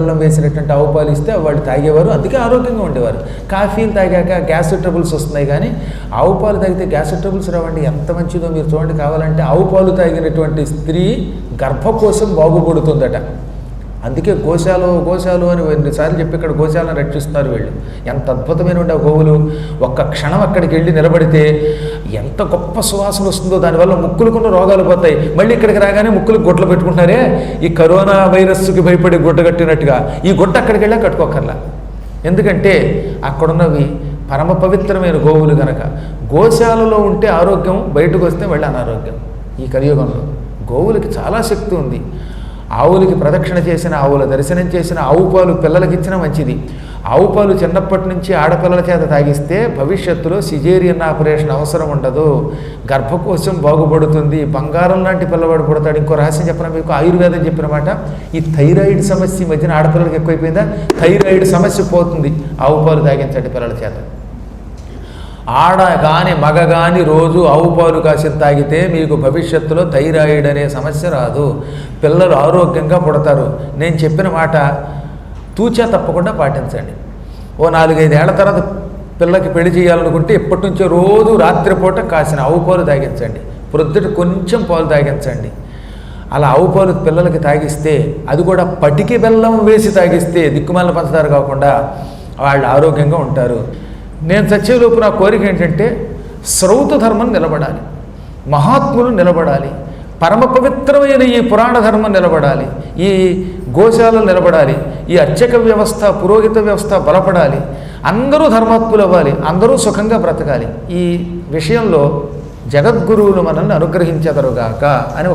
బెల్లం వేసినటువంటి ఆవు పాలు ఇస్తే వాళ్ళు తాగేవారు, అందుకే ఆరోగ్యంగా ఉండేవారు. కాఫీలు తాగాక గ్యాస్ ట్రబుల్స్ వస్తున్నాయి, కానీ ఆవు పాలు తాగితే గ్యాస్ ట్రబుల్స్ రావండి. ఎంత మంచిదో మీరు చూడండి. కావాలంటే ఆవు పాలు తాగినటువంటి స్త్రీ గర్భకోశం బాగుపడుతుందట. అందుకే గోశాలు అని ఎన్నిసార్లు చెప్పి ఇక్కడ గోశాలను రక్షిస్తున్నారు వీళ్ళు. ఎంత అద్భుతమైన ఉండే గోవులు. ఒక్క క్షణం అక్కడికి వెళ్ళి నిలబడితే ఎంత గొప్ప సువాసన వస్తుందో. దానివల్ల ముక్కులుకున్న రోగాలు పోతాయి. మళ్ళీ ఇక్కడికి రాగానే ముక్కులకు గుడ్లు పెట్టుకుంటున్నారే, ఈ కరోనా వైరస్కి భయపడి గుడ్డ కట్టినట్టుగా ఈ గుడ్డ అక్కడికి వెళ్ళా కట్టుకోకర్లా. ఎందుకంటే అక్కడున్నవి పరమ పవిత్రమైన గోవులు కనుక. గోశాలలో ఉంటే ఆరోగ్యం, బయటకు వస్తే మళ్ళీ అనారోగ్యం. ఈ కలియుగంలో గోవులకి చాలా శక్తి ఉంది. ఆవులకి ప్రదక్షిణ చేసిన, ఆవుల దర్శనం చేసిన, ఆవు పాలు పిల్లలకి ఇచ్చిన మంచిది. ఆవు పాలు చిన్నప్పటి నుంచి ఆడపిల్లల చేత తాగిస్తే భవిష్యత్తులో సిజేరియన్ ఆపరేషన్ అవసరం ఉండదు, గర్భకోశం బాగుపడుతుంది, బంగారం లాంటి పిల్లవాడు పుడతాడు. ఇంకో రహస్యం చెప్పిన మీకు, ఆయుర్వేదం చెప్పిన మాట, ఈ థైరాయిడ్ సమస్య ఈ మధ్యన ఆడపిల్లలకి ఎక్కువైపోయిందా, థైరాయిడ్ సమస్య పోతుంది ఆవు పాలు తాగించండి పిల్లల చేత. ఆడ కానీ మగ కానీ రోజు ఆవు పాలు కాసి తాగితే మీకు భవిష్యత్తులో థైరాయిడ్ అనే సమస్య రాదు, పిల్లలు ఆరోగ్యంగా పుడతారు. నేను చెప్పిన మాట తూచా తప్పకుండా పాటించండి. ఓ 4-5 ఏళ్ల తర్వాత పిల్లకి పెళ్లి చేయాలనుకుంటే ఎప్పటి నుంచో రోజు రాత్రిపూట కాసిన ఆవు పాలు తాగించండి, ప్రొద్దుట కొంచెం పాలు తాగించండి. అలా ఆవు పాలు పిల్లలకి తాగిస్తే, అది కూడా పటికి బెల్లం వేసి తాగిస్తే, దిక్కుమాల పంచదార కాకుండా, వాళ్ళు ఆరోగ్యంగా ఉంటారు. నేను చచ్చేలోపు నా కోరిక ఏంటంటే శ్రౌత ధర్మం నిలబడాలి, మహాత్ములు నిలబడాలి, పరమ పవిత్రమైన ఈ పురాణ ధర్మం నిలబడాలి, ఈ గోశాలలు నిలబడాలి, ఈ అర్చక వ్యవస్థ, పురోహిత వ్యవస్థ బలపడాలి, అందరూ ధర్మాత్ములు అవ్వాలి, అందరూ సుఖంగా బ్రతకాలి. ఈ విషయంలో జగద్గురువులు మనల్ని అనుగ్రహించెదరుగాక అని